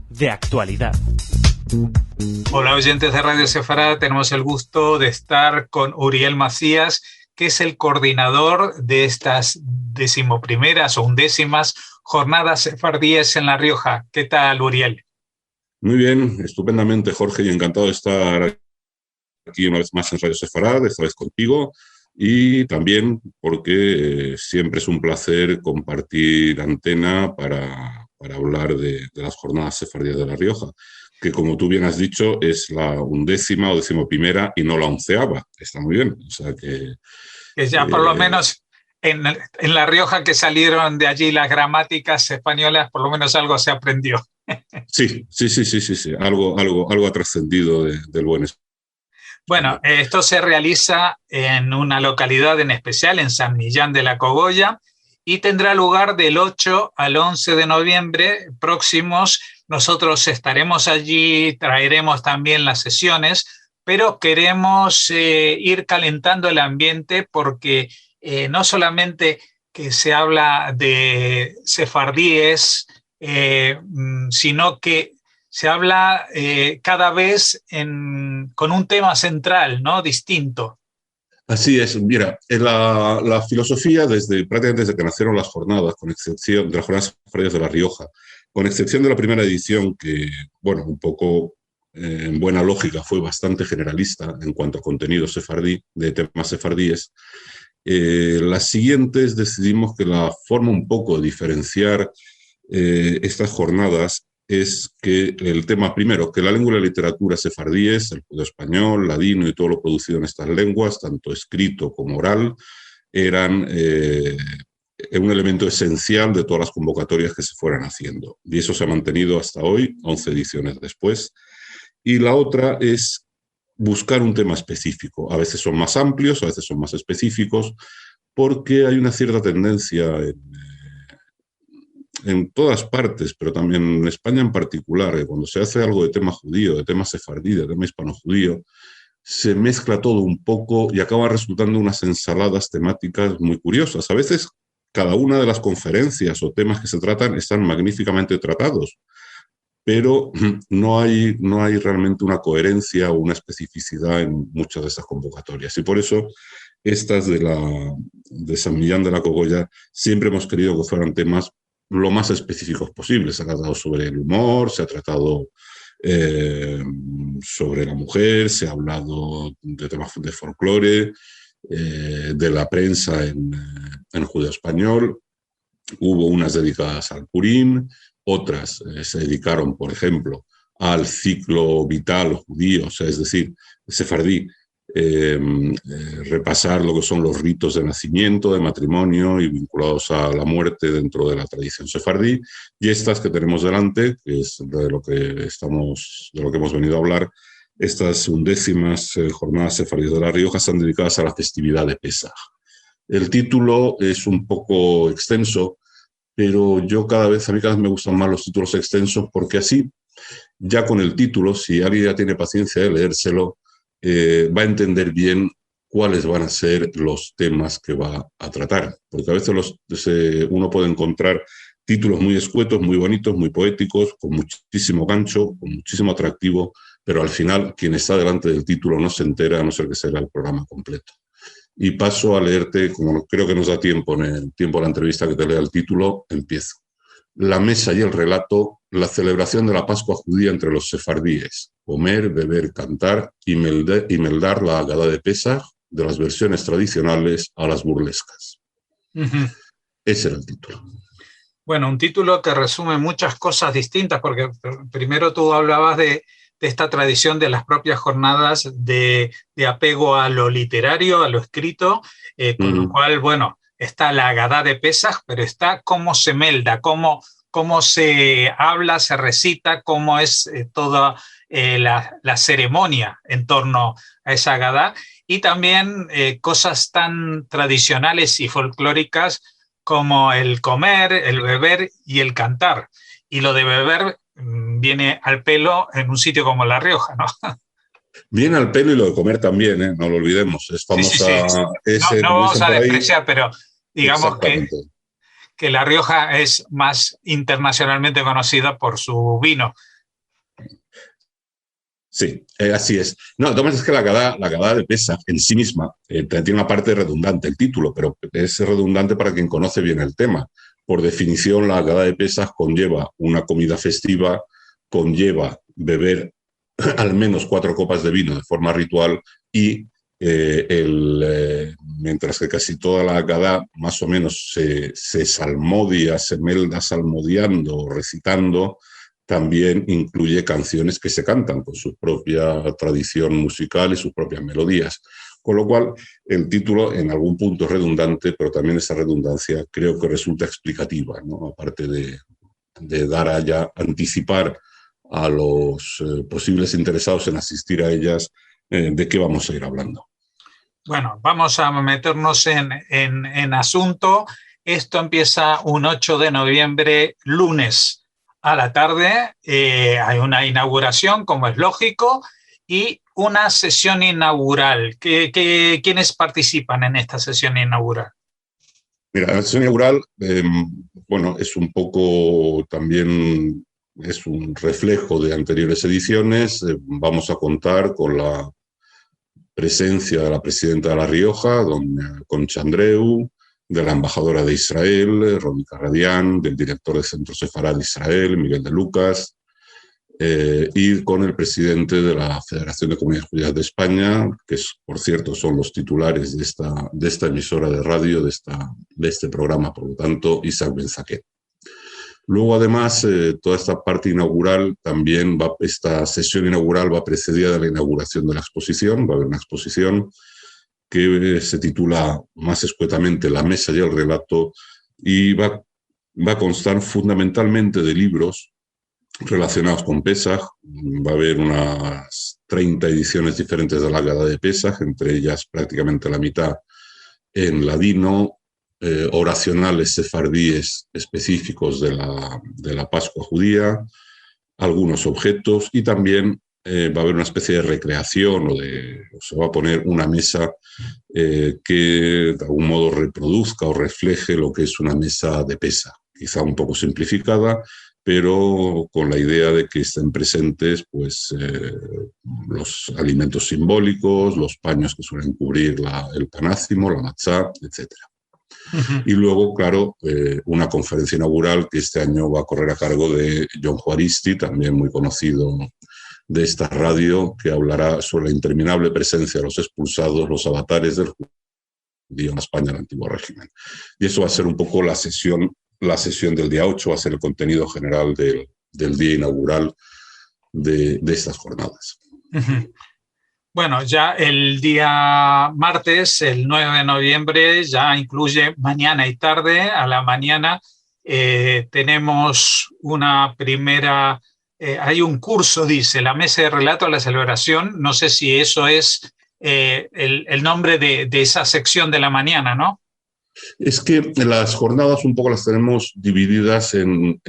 De actualidad. Hola oyentes de Radio Sefarad, tenemos el gusto de estar con Uriel Macías, que es el coordinador de estas 11ª o 11ª jornadas sefardíes en La Rioja. ¿Qué tal, Uriel? Muy bien, estupendamente, Jorge, y encantado de estar aquí una vez más en Radio Sefarad, esta vez contigo, y también porque siempre es un placer compartir antena para hablar de las jornadas sefardíes de La Rioja, que como tú bien has dicho es la 11ª o 11ª y no la 11ª. Está muy bien, o sea que ya por lo menos en La Rioja, que salieron de allí las gramáticas españolas, por lo menos algo se aprendió. Sí. Algo ha trascendido del buen español. Bueno, esto se realiza en una localidad en especial, en San Millán de la Cogolla, y tendrá lugar del 8 al 11 de noviembre próximos. Nosotros estaremos allí, traeremos también las sesiones, pero queremos ir calentando el ambiente porque no solamente que se habla de sefardíes, sino que se habla cada vez con un tema central, ¿no? Distinto. Así es, mira, la filosofía prácticamente desde que nacieron las jornadas, con excepción de las jornadas sefardíes de La Rioja, con excepción de la primera edición que, bueno, un poco en buena lógica fue bastante generalista en cuanto a contenido sefardí, de temas sefardíes, las siguientes decidimos que la forma un poco de diferenciar estas jornadas es que el tema primero, que la lengua y la literatura sefardíes, el judeo-español, ladino y todo lo producido en estas lenguas, tanto escrito como oral, eran un elemento esencial de todas las convocatorias que se fueran haciendo. Y eso se ha mantenido hasta hoy, 11 ediciones después. Y la otra es buscar un tema específico. A veces son más amplios, a veces son más específicos, porque hay una cierta tendencia en todas partes, pero también en España en particular, que cuando se hace algo de tema judío, de tema sefardí, de tema hispano-judío, se mezcla todo un poco y acaba resultando unas ensaladas temáticas muy curiosas. A veces cada una de las conferencias o temas que se tratan están magníficamente tratados, pero no hay realmente una coherencia o una especificidad en muchas de estas convocatorias. Y por eso estas de San Millán de la Cogolla siempre hemos querido que fueran temas lo más específicos posibles. Se ha tratado sobre el humor, se ha tratado sobre la mujer, se ha hablado de temas de folclore, de la prensa en judeo-español. Hubo unas dedicadas al Purim, otras se dedicaron, por ejemplo, al ciclo vital judío, o sea, es decir, sefardí, repasar lo que son los ritos de nacimiento, de matrimonio y vinculados a la muerte dentro de la tradición sefardí, y estas que tenemos delante, que es de lo que hemos venido a hablar, estas 11ª jornadas sefardíes de La Rioja están dedicadas a la festividad de Pesaj. El título es un poco extenso, pero a mí cada vez me gustan más los títulos extensos, porque así, ya con el título, si alguien ya tiene paciencia de leérselo, va a entender bien cuáles van a ser los temas que va a tratar. Porque a veces uno puede encontrar títulos muy escuetos, muy bonitos, muy poéticos, con muchísimo gancho, con muchísimo atractivo, pero al final quien está delante del título no se entera, a no ser que sea el programa completo. Y paso a leerte, como creo que nos da tiempo en el tiempo de la entrevista que te lea el título, empiezo. La mesa y el relato, la celebración de la Pascua judía entre los sefardíes, comer, beber, cantar y meldar la Agadá de Pesaj, de las versiones tradicionales a las burlescas. Uh-huh. Ese era el título. Bueno, un título que resume muchas cosas distintas, porque primero tú hablabas de esta tradición de las propias jornadas de apego a lo literario, a lo escrito, con lo cual, bueno, está la Agadá de Pesaj, pero está cómo se melda, cómo se habla, se recita, cómo es toda la ceremonia en torno a esa Agadá, y también cosas tan tradicionales y folclóricas como el comer, el beber y el cantar. Y lo de beber viene al pelo en un sitio como La Rioja, ¿no? Viene al pelo y lo de comer también, ¿eh? No lo olvidemos. Es famosa. Sí. No vamos a despreciar, pero digamos que La Rioja es más internacionalmente conocida por su vino. Sí, así es. No, además es que la Agada de Pesa en sí misma tiene una parte redundante, el título, pero es redundante para quien conoce bien el tema. Por definición, la Agada de Pesaj conlleva una comida festiva, conlleva beber al menos 4 copas de vino de forma ritual y mientras que casi toda la Agada más o menos se salmodia, se melda salmodiando, recitando, también incluye canciones que se cantan con su propia tradición musical y sus propias melodías. Con lo cual, el título en algún punto es redundante, pero también esa redundancia creo que resulta explicativa, ¿no? Aparte de dar anticipar a los posibles interesados en asistir a ellas de qué vamos a ir hablando. Bueno, vamos a meternos en asunto. Esto empieza un 8 de noviembre, lunes a la tarde. Hay una inauguración, como es lógico, y una sesión inaugural. ¿Quiénes participan en esta sesión inaugural? Mira, la sesión inaugural, bueno, es un poco también, es un reflejo de anteriores ediciones. Vamos a contar con la presencia de la presidenta de La Rioja, doña Concha Andreu, de la embajadora de Israel, Rónica Radián, del director del Centro Sefarad de Israel, Miguel de Lucas, y con el presidente de la Federación de Comunidades Judías de España, que por cierto son los titulares de esta emisora de radio, de este programa, por lo tanto, Isaac Ben Zaquet. Luego, además, toda esta parte inaugural también esta sesión inaugural va precedida de la inauguración de la exposición. Va a haber una exposición que se titula más escuetamente La Mesa y el Relato y va a constar fundamentalmente de libros relacionados con Pesaj. Va a haber unas 30 ediciones diferentes de la Agada de Pesaj, entre ellas prácticamente la mitad en ladino, oracionales sefardíes específicos de la Pascua judía, algunos objetos y también va a haber una especie de recreación o se va a poner una mesa que de algún modo reproduzca o refleje lo que es una mesa de Pesaj, quizá un poco simplificada, pero con la idea de que estén presentes pues, los alimentos simbólicos, los paños que suelen cubrir el panácimo, la matzá, etc. Y luego, claro, una conferencia inaugural que este año va a correr a cargo de John Juaristi, también muy conocido de esta radio, que hablará sobre la interminable presencia de los expulsados, los avatares del judío en España, el antiguo régimen. Y eso va a ser un poco la sesión del día 8, va a ser el contenido general del día inaugural de estas jornadas. Bueno, ya el día martes, el 9 de noviembre, ya incluye mañana y tarde. A la mañana tenemos una primera, hay un curso, dice, la mesa de relato a la celebración. No sé si eso es el nombre de esa sección de la mañana, ¿no? Es que las jornadas un poco las tenemos divididas en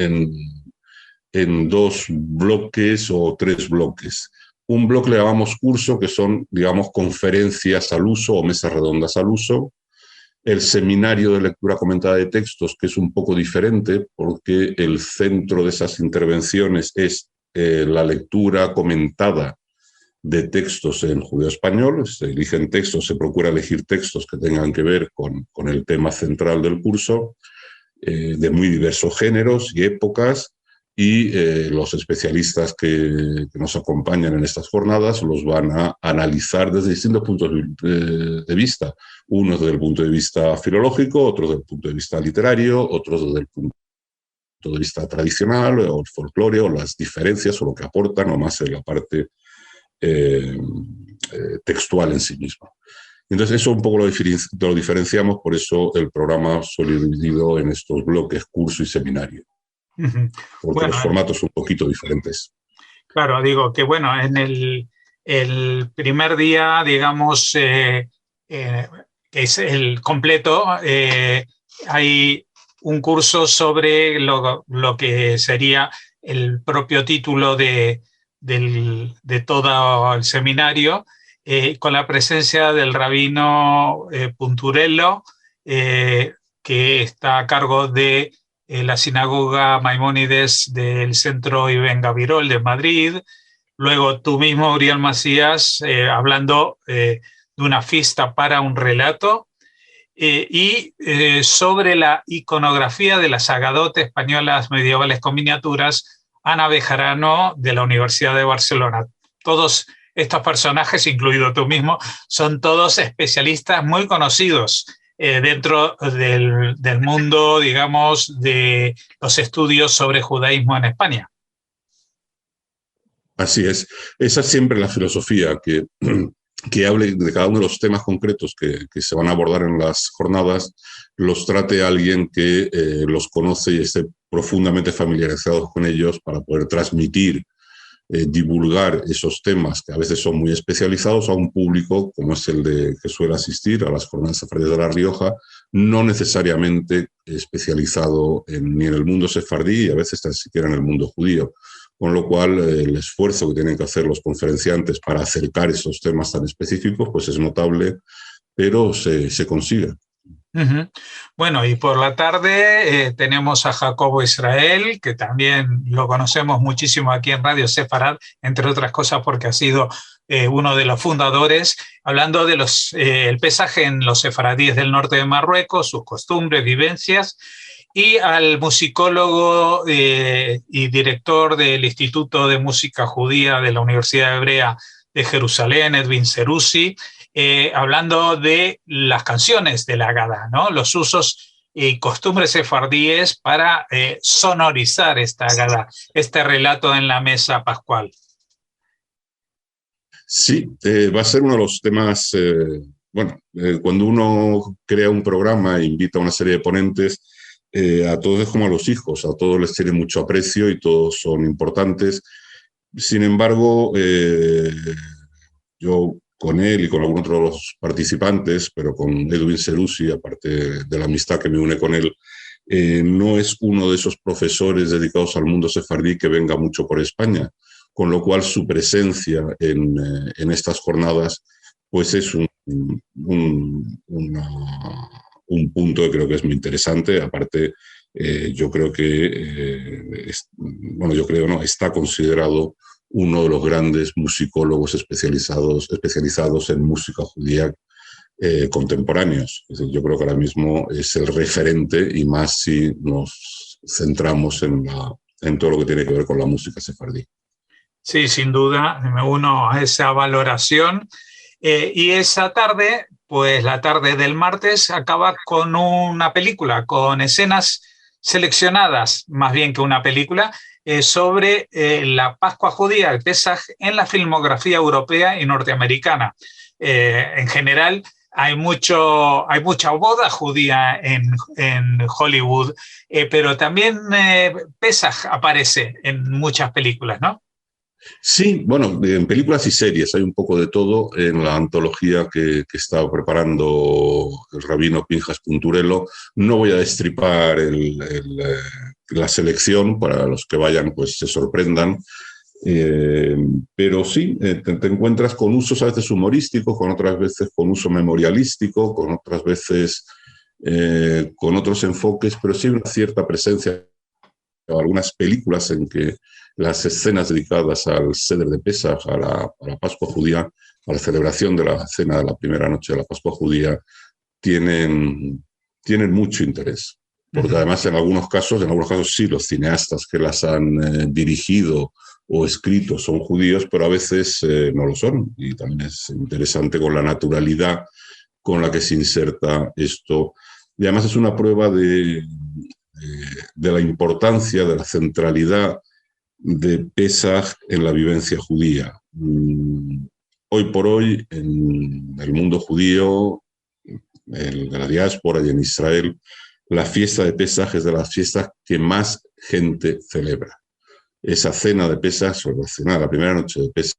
2 bloques o 3 bloques. Un bloque le llamamos curso, que son, digamos, conferencias al uso o mesas redondas al uso. El seminario de lectura comentada de textos, que es un poco diferente, porque el centro de esas intervenciones es la lectura comentada de textos en judeo-español. Se eligen textos, se procura elegir textos que tengan que ver con el tema central del curso, de muy diversos géneros y épocas. Y los especialistas que nos acompañan en estas jornadas los van a analizar desde distintos puntos de vista. Unos desde el punto de vista filológico, otros desde el punto de vista literario, otros desde el punto de vista tradicional o el folclore, o las diferencias o lo que aportan, o más en la parte textual en sí misma. Entonces eso un poco lo diferenciamos, por eso el programa suele ir dividido en estos bloques, curso y seminario. Porque los formatos son un poquito diferentes. Claro, digo que bueno, en el primer día, digamos, que es el completo, hay un curso sobre lo que sería el propio título de todo el seminario, con la presencia del rabino Punturello, que que está a cargo de la sinagoga Maimónides del Centro Ibn Gabirol de Madrid. Luego tú mismo, Uriel Macías, hablando de una fiesta para un relato, y sobre la iconografía de las agadotes españolas medievales con miniaturas, Ana Bejarano, de la Universidad de Barcelona. Todos estos personajes, incluido tú mismo, son todos especialistas muy conocidos dentro del mundo, digamos, de los estudios sobre judaísmo en España. Así es. Esa es siempre la filosofía, que hable de cada uno de los temas concretos que se van a abordar en las jornadas, los trate alguien que los conoce y esté profundamente familiarizado con ellos para poder transmitir, divulgar esos temas que a veces son muy especializados a un público como es el que suele asistir a las jornadas sefardíes de La Rioja, no necesariamente especializado ni en el mundo sefardí y a veces ni siquiera en el mundo judío. Con lo cual, el esfuerzo que tienen que hacer los conferenciantes para acercar esos temas tan específicos pues es notable, pero se consigue. Uh-huh. Bueno, y por la tarde tenemos a Jacobo Israel, que también lo conocemos muchísimo aquí en Radio Sefarad, entre otras cosas porque ha sido uno de los fundadores, hablando de el pesaje en los sefaradíes del norte de Marruecos, sus costumbres, vivencias, y al musicólogo y director del Instituto de Música Judía de la Universidad Hebrea de Jerusalén, Edwin Serusi, hablando de las canciones de la Haggadah, ¿no? Los usos y costumbres sefardíes para sonorizar esta Haggadah, este relato en la mesa pascual. Sí, va a ser uno de los temas, cuando uno crea un programa e invita a una serie de ponentes, a todos es como a los hijos, a todos les tiene mucho aprecio y todos son importantes. Sin embargo, yo con él y con algunos otros de los participantes, pero con Edwin Serusi, aparte de la amistad que me une con él, no es uno de esos profesores dedicados al mundo sefardí que venga mucho por España, con lo cual su presencia en estas jornadas pues es un punto que creo que es muy interesante. Aparte, yo creo que, está considerado uno de los grandes musicólogos especializados en música judía contemporáneos. Es decir, yo creo que ahora mismo es el referente, y más si nos centramos en todo lo que tiene que ver con la música sefardí. Sí, sin duda, me uno a esa valoración. Y esa tarde, pues la tarde del martes, acaba con una película, con escenas seleccionadas, más bien que una película, sobre la Pascua judía, el Pesaj, en la filmografía europea y norteamericana. En general, hay mucha boda judía en Hollywood, pero también Pesaj aparece en muchas películas, ¿no? Sí, bueno, en películas y series hay un poco de todo en la antología que está preparando el rabino Pinjas Punturello. No voy a destripar la selección, para los que vayan pues se sorprendan, pero sí, te encuentras con usos a veces humorísticos, con otras veces con uso memorialístico, con otras veces con otros enfoques, pero sí una cierta presencia de algunas películas en que las escenas dedicadas al Seder de Pesaj, a la Pascua judía, a la celebración de la cena de la primera noche de la Pascua judía, tienen mucho interés. Porque además en algunos casos sí, los cineastas que las han dirigido o escrito son judíos, pero a veces no lo son. Y también es interesante con la naturalidad con la que se inserta esto. Y además es una prueba de la importancia, de la centralidad de Pesaj en la vivencia judía. Hoy por hoy, en el mundo judío, en la diáspora y en Israel, la fiesta de Pesaj es de las fiestas que más gente celebra. Esa cena de Pesaj, la primera noche de Pesaj,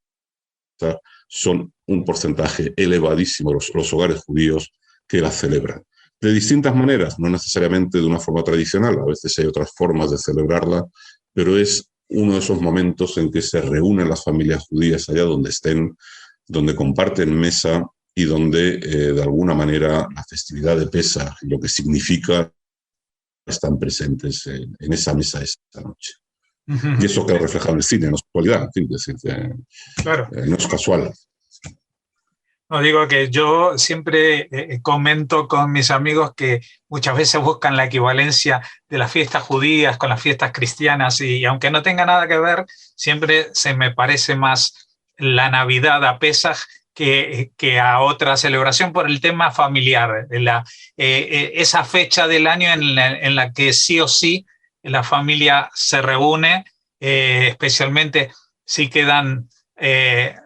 son un porcentaje elevadísimo los hogares judíos que la celebran. De distintas maneras, no necesariamente de una forma tradicional, a veces hay otras formas de celebrarla, pero es uno de esos momentos en que se reúnen las familias judías allá donde estén, donde comparten mesa y donde de alguna manera la festividad de Pesaj y lo que significa están presentes en esa mesa esta noche. Ujú. Y eso queda reflejado en el cine, en la actualidad, en fin, es decir, Claro. no es casual. No digo que yo siempre comento con mis amigos que muchas veces buscan la equivalencia de las fiestas judías con las fiestas cristianas y aunque no tenga nada que ver, siempre se me parece más la Navidad a Pesaj que a otra celebración por el tema familiar, esa fecha del año en la que sí o sí la familia se reúne, especialmente si quedan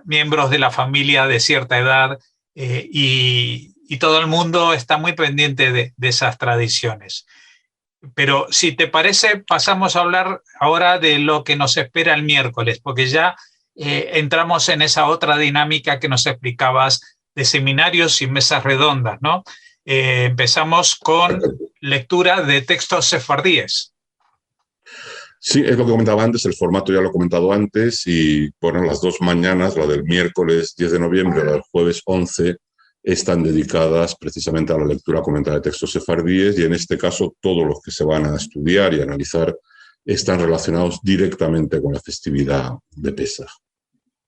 miembros de la familia de cierta edad y todo el mundo está muy pendiente de esas tradiciones. Pero si te parece, pasamos a hablar ahora de lo que nos espera el miércoles, porque ya entramos en esa otra dinámica que nos explicabas de seminarios y mesas redondas, ¿no? Empezamos con lectura de textos sefardíes. Sí, es lo que comentaba antes, el formato ya lo he comentado antes y bueno, las dos mañanas, la del miércoles 10 de noviembre y la del jueves 11, están dedicadas precisamente a la lectura comentada de textos sefardíes y en este caso todos los que se van a estudiar y analizar están relacionados directamente con la festividad de Pesaj.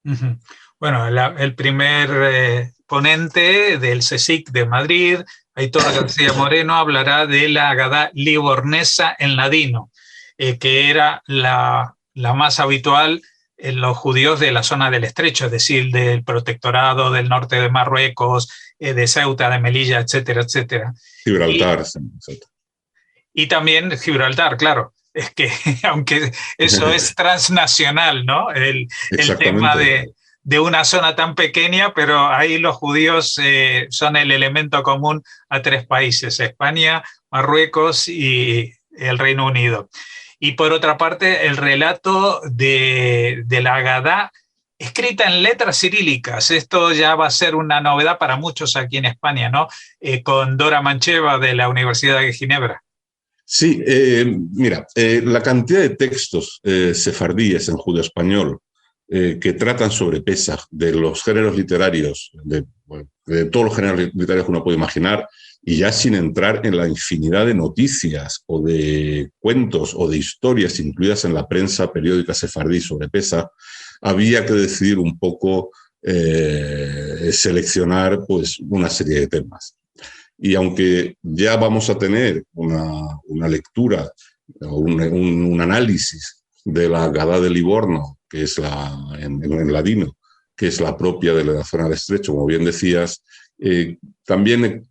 Uh-huh. Bueno, el primer ponente del CSIC de Madrid, Aitor García Moreno, hablará de la Agadá livornesa en ladino, que era la más habitual en los judíos de la zona del Estrecho, es decir, del protectorado del norte de Marruecos, de Ceuta, de Melilla, etcétera, etcétera. Gibraltar. Y también Gibraltar, claro. Es que, aunque eso es transnacional, ¿no? El tema de una zona tan pequeña, pero ahí los judíos son el elemento común a tres países, España, Marruecos y el Reino Unido. Y por otra parte, el relato de la Agadá, escrita en letras cirílicas. Esto ya va a ser una novedad para muchos aquí en España, ¿no? Con Dora Mancheva de la Universidad de Ginebra. Sí, mira, la cantidad de textos sefardíes en judeo-español que tratan sobre Pesaj, de los géneros literarios, de todos los géneros literarios que uno puede imaginar, y ya sin entrar en la infinidad de noticias o de cuentos o de historias incluidas en la prensa periódica sefardí sobre Pesaj, había que decidir un poco seleccionar pues, una serie de temas. Y aunque ya vamos a tener una lectura, un análisis de la Agadá de Livorno, que es en ladino, que es la propia de la zona del Estrecho, como bien decías, también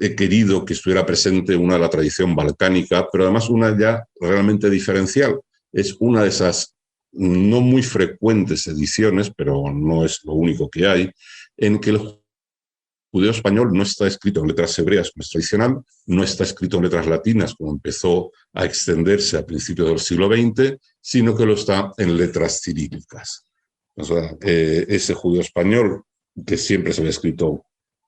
he querido que estuviera presente una de la tradición balcánica, pero además una ya realmente diferencial. Es una de esas no muy frecuentes ediciones, pero no es lo único que hay, en que el judeo español no está escrito en letras hebreas como es tradicional, no está escrito en letras latinas como empezó a extenderse a principios del siglo XX, sino que lo está en letras cirílicas. O sea, ese judeo español que siempre se había escrito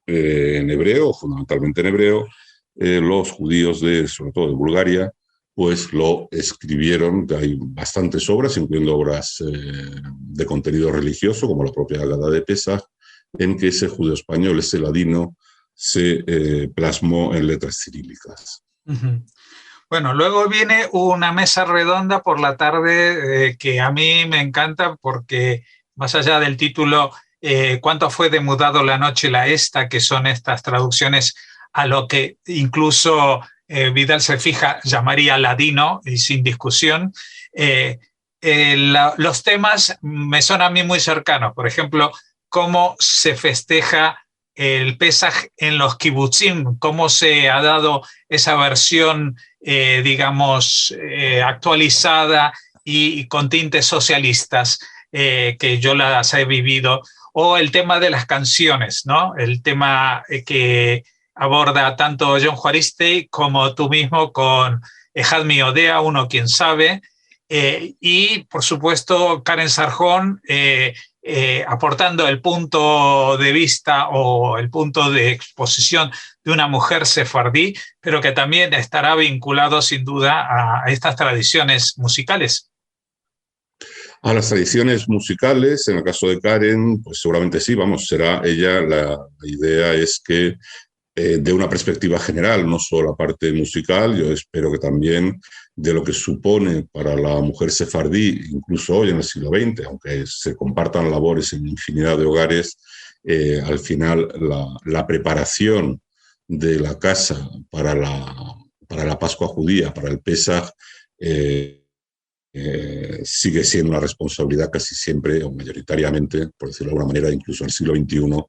en hebreo, fundamentalmente en hebreo, los judíos sobre todo de Bulgaria, pues lo escribieron. Hay bastantes obras, incluyendo obras de contenido religioso, como la propia Agadá de Pesaj, en que ese judeo español, ese ladino, se plasmó en letras cirílicas. Uh-huh. Bueno, luego viene una mesa redonda por la tarde que a mí me encanta porque, más allá del título, ¿cuánto fue demudado la noche la esta?, que son estas traducciones a lo que incluso Vidal se fija llamaría ladino y sin discusión. Los temas me son a mí muy cercanos. Por ejemplo, cómo se festeja el Pesaj en los kibutzim, cómo se ha dado esa versión, digamos, actualizada y con tintes socialistas, que yo las he vivido, o el tema de las canciones, ¿no? El tema que aborda tanto John Juaristi como tú mismo con Ejad Mi Odea, Uno Quien Sabe, y por supuesto Karen Sarjón, aportando el punto de vista o el punto de exposición de una mujer sefardí, pero que también estará vinculado sin duda a estas tradiciones musicales. A las tradiciones musicales, en el caso de Karen, pues seguramente sí, vamos, será ella, la idea es que de una perspectiva general, no solo la parte musical, yo espero que también de lo que supone para la mujer sefardí, incluso hoy en el siglo XX, aunque se compartan labores en infinidad de hogares, al final la preparación de la casa para la Pascua judía, para el Pesaj, sigue siendo una responsabilidad casi siempre o mayoritariamente, por decirlo de alguna manera, incluso en el siglo XXI,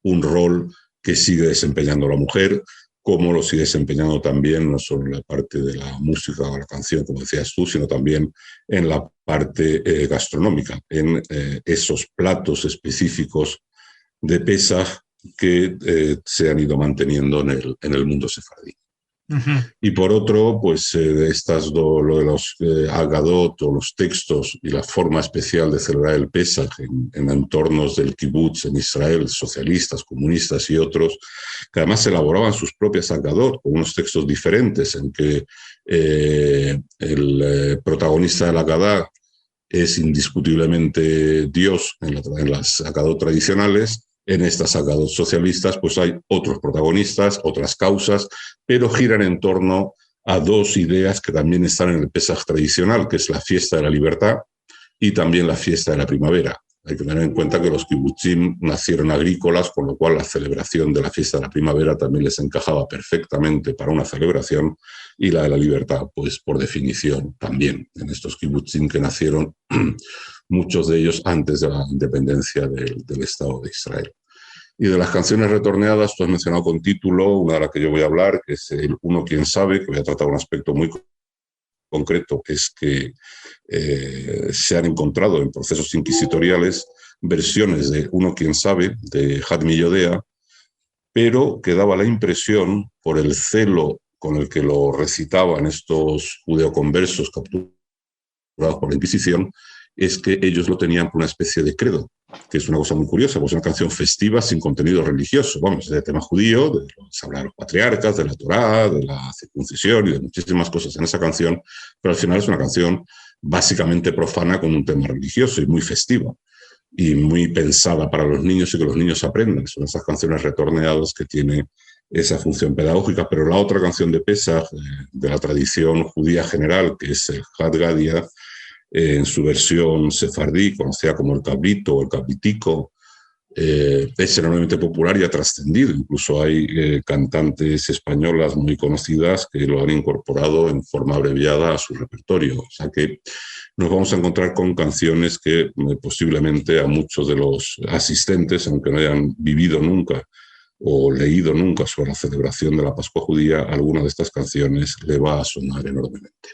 un rol que sigue desempeñando la mujer, como lo sigue desempeñando también no solo en la parte de la música o la canción, como decías tú, sino también en la parte gastronómica, en esos platos específicos de Pesaj que se han ido manteniendo en el mundo sefardí. Uh-huh. Y por otro, pues lo de los Agadot o los textos y la forma especial de celebrar el Pesaj en entornos del kibutz en Israel, socialistas, comunistas y otros, que además elaboraban sus propias Agadot con unos textos diferentes en que el protagonista de la Agadá es indiscutiblemente Dios en las Agadot tradicionales. En estas Agadot socialistas pues hay otros protagonistas, otras causas, pero giran en torno a dos ideas que también están en el Pesaj tradicional, que es la fiesta de la libertad y también la fiesta de la primavera. Hay que tener en cuenta que los kibutzim nacieron agrícolas, con lo cual la celebración de la fiesta de la primavera también les encajaba perfectamente para una celebración, y la de la libertad, pues por definición también, en estos kibutzim que nacieron muchos de ellos antes de la independencia del Estado de Israel. Y de las canciones retorneadas, tú has mencionado con título una de las que yo voy a hablar, que es el Uno Quien Sabe, que voy a tratar un aspecto muy concreto, es que se han encontrado en procesos inquisitoriales versiones de Uno Quien Sabe, de Hadmi Yodea, pero que daba la impresión, por el celo con el que lo recitaban estos judeoconversos capturados por la Inquisición, es que ellos lo tenían por una especie de credo, que es una cosa muy curiosa, pues es una canción festiva sin contenido religioso, vamos, de tema judío, se habla de los patriarcas, de la Torá, de la circuncisión y de muchísimas cosas en esa canción, pero al final es una canción básicamente profana con un tema religioso y muy festiva y muy pensada para los niños y que los niños aprendan. Son esas canciones retorneadas que tiene esa función pedagógica, pero la otra canción de Pesaj, de la tradición judía general, que es el Had Gadia, en su versión sefardí, conocida como el cabrito o el cabritico, es enormemente popular y ha trascendido. Incluso hay cantantes españolas muy conocidas que lo han incorporado en forma abreviada a su repertorio. O sea que nos vamos a encontrar con canciones que posiblemente a muchos de los asistentes, aunque no hayan vivido nunca o leído nunca sobre la celebración de la Pascua judía, alguna de estas canciones le va a sonar enormemente.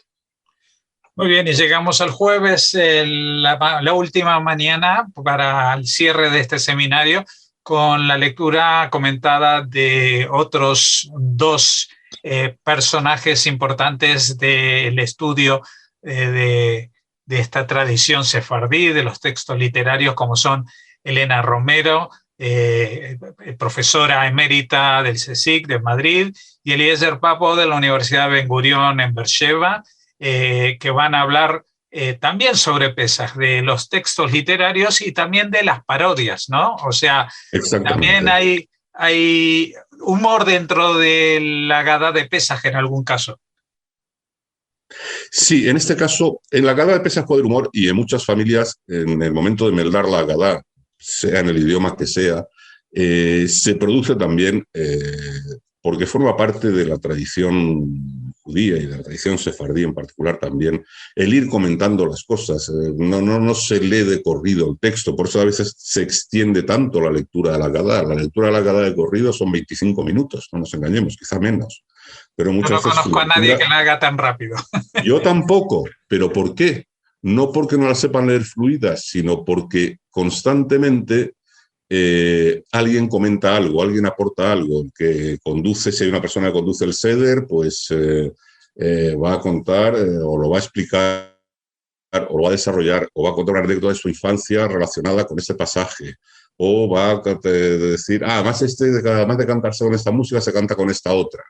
Muy bien, y llegamos al jueves, la última mañana para el cierre de este seminario, con la lectura comentada de otros dos personajes importantes del estudio de esta tradición sefardí, de los textos literarios, como son Elena Romero, profesora emérita del CSIC de Madrid, y Eliezer Papo de la Universidad Ben Gurión en Beersheba, que van a hablar también sobre Pesaj, de los textos literarios y también de las parodias, ¿no? O sea, también hay humor dentro de la Agadá de Pesaj en algún caso. Sí, en este caso, en la Agadá de Pesaj puede haber humor, y en muchas familias, en el momento de meldar la Agadá, sea en el idioma que sea, se produce también, porque forma parte de la tradición judía y de la tradición sefardí en particular también, el ir comentando las cosas. No se lee de corrido el texto, por eso a veces se extiende tanto la lectura de la Agadá. La lectura de la Agadá de corrido son 25 minutos, no nos engañemos, quizá menos. Pero muchas veces no conozco a nadie que la haga tan rápido. Yo tampoco, pero ¿por qué? No porque no la sepan leer fluidas, sino porque constantemente alguien comenta algo, alguien aporta algo, que conduce, si hay una persona que conduce el seder, pues va a contar o lo va a explicar o lo va a desarrollar o va a contar una anécdota de su infancia relacionada con ese pasaje, o va a decir, además de cantarse con esta música, se canta con esta otra.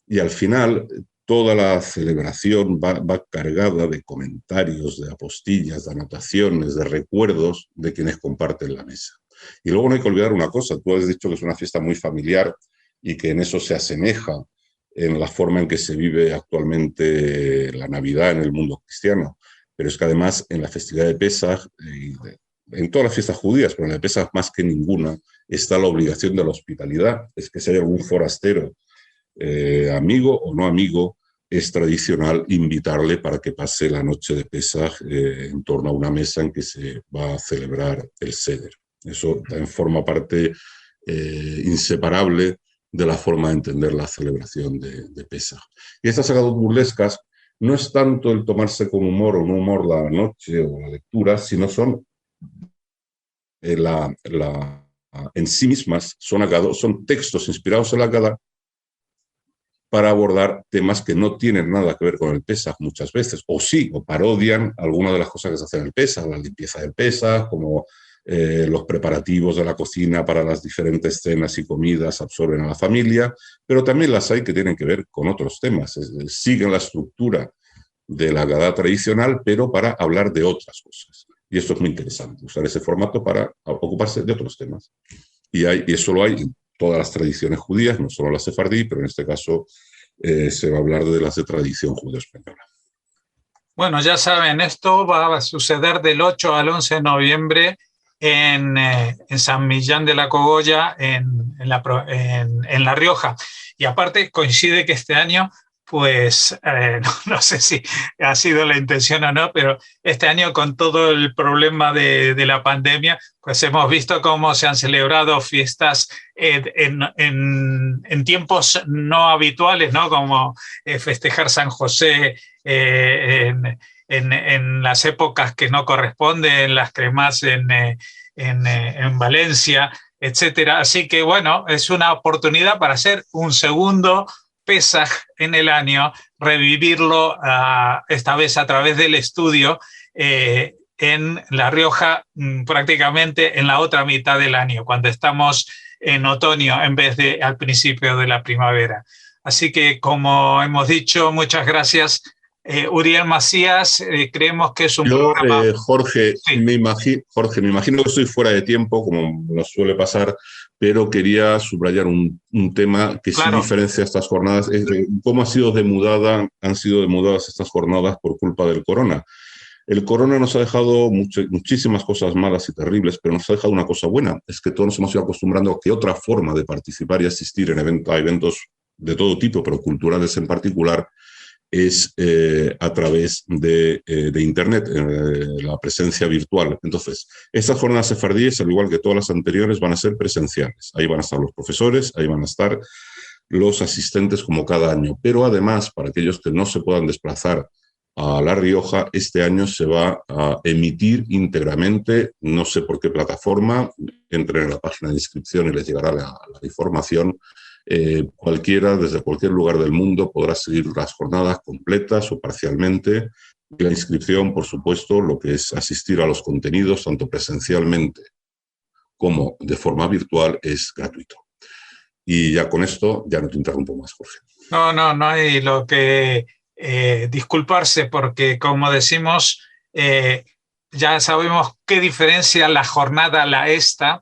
Y al final toda la celebración va cargada de comentarios, de apostillas, de anotaciones, de recuerdos de quienes comparten la mesa. Y luego no hay que olvidar una cosa, tú has dicho que es una fiesta muy familiar, y que en eso se asemeja en la forma en que se vive actualmente la Navidad en el mundo cristiano. Pero es que además en la festividad de Pesaj, en todas las fiestas judías, pero en la de Pesaj más que ninguna, está la obligación de la hospitalidad. Es que si hay algún forastero, amigo o no amigo, es tradicional invitarle para que pase la noche de Pesaj en torno a una mesa en que se va a celebrar el Seder. Eso también forma parte inseparable de la forma de entender la celebración de Pesaj. Y estas sagradas burlescas no es tanto el tomarse con humor o no humor la noche o la lectura, sino son en sí mismas, son textos inspirados en la Haggadah para abordar temas que no tienen nada que ver con el Pesaj muchas veces, o sí, o parodian algunas de las cosas que se hacen en el Pesaj, la limpieza del Pesaj, como los preparativos de la cocina para las diferentes cenas y comidas absorben a la familia, pero también las hay que tienen que ver con otros temas, siguen la estructura de la Haggadah tradicional, pero para hablar de otras cosas. Y esto es muy interesante, usar ese formato para ocuparse de otros temas. Y eso lo hay en todas las tradiciones judías, no solo las sefardí, pero en este caso se va a hablar de las de tradición judeo-española. Bueno, ya saben, esto va a suceder del 8 al 11 de noviembre en San Millán de la Cogolla, en La Rioja. Y aparte coincide que este año, pues no sé si ha sido la intención o no, pero este año con todo el problema de la pandemia, pues hemos visto cómo se han celebrado fiestas en tiempos no habituales, ¿no? Como festejar San José en las épocas que no corresponden, las cremas en Valencia, etcétera. Así que bueno, es una oportunidad para hacer un segundo Pesaj en el año, revivirlo esta vez a través del estudio en La Rioja, prácticamente en la otra mitad del año, cuando estamos en otoño en vez de al principio de la primavera. Así que, como hemos dicho, muchas gracias, Uriel Macías. Creemos que es un programa... Jorge, sí. me imagino que estoy fuera de tiempo, como nos suele pasar, pero quería subrayar un tema que claro. Sí diferencia estas jornadas, es cómo han sido demudadas estas jornadas por culpa del corona. El corona nos ha dejado muchísimas cosas malas y terribles, pero nos ha dejado una cosa buena, es que todos nos hemos ido acostumbrando a que otra forma de participar y asistir a eventos de todo tipo, pero culturales en particular, es a través de Internet, la presencia virtual. Entonces, estas jornadas sefardíes, al igual que todas las anteriores, van a ser presenciales. Ahí van a estar los profesores, ahí van a estar los asistentes como cada año. Pero además, para aquellos que no se puedan desplazar a La Rioja, este año se va a emitir íntegramente, no sé por qué plataforma, entren en la página de inscripción y les llegará la información. Cualquiera, desde cualquier lugar del mundo, podrá seguir las jornadas completas o parcialmente. Y la inscripción, por supuesto, lo que es asistir a los contenidos, tanto presencialmente como de forma virtual, es gratuito. Y ya con esto, ya no te interrumpo más, Jorge. No hay lo que disculparse, porque como decimos, ya sabemos qué diferencia la jornada,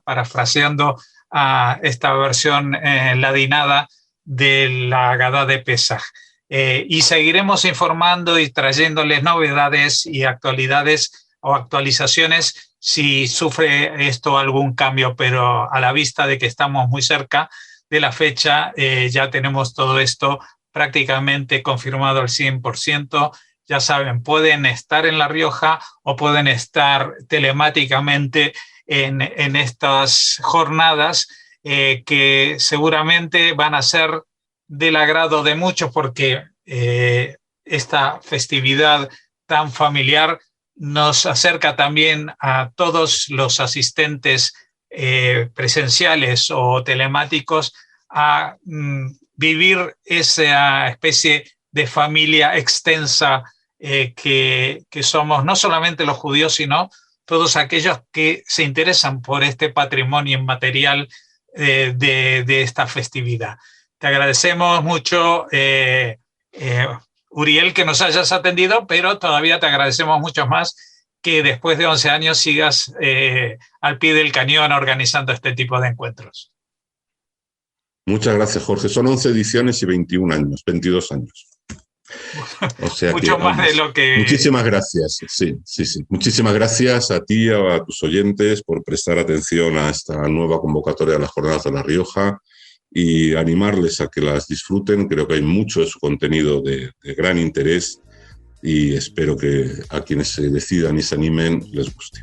parafraseando a esta versión ladinada de la Haggadah de Pesaj. Y seguiremos informando y trayéndoles novedades y actualidades o actualizaciones si sufre esto algún cambio, pero a la vista de que estamos muy cerca de la fecha, ya tenemos todo esto prácticamente confirmado al 100%. Ya saben, pueden estar en La Rioja o pueden estar telemáticamente en estas jornadas que seguramente van a ser del agrado de muchos, porque esta festividad tan familiar nos acerca también a todos los asistentes presenciales o telemáticos a vivir esa especie de familia extensa que somos no solamente los judíos, sino todos aquellos que se interesan por este patrimonio inmaterial de esta festividad. Te agradecemos mucho, Uriel, que nos hayas atendido, pero todavía te agradecemos mucho más que después de 11 años sigas al pie del cañón organizando este tipo de encuentros. Muchas gracias, Jorge. Son 11 ediciones y 22 años. O sea mucho más de lo que... Muchísimas gracias, sí. Muchísimas gracias a ti, a tus oyentes, por prestar atención a esta nueva convocatoria de las Jornadas de La Rioja y animarles a que las disfruten. Creo que hay mucho de su contenido de gran interés y espero que a quienes se decidan y se animen les guste.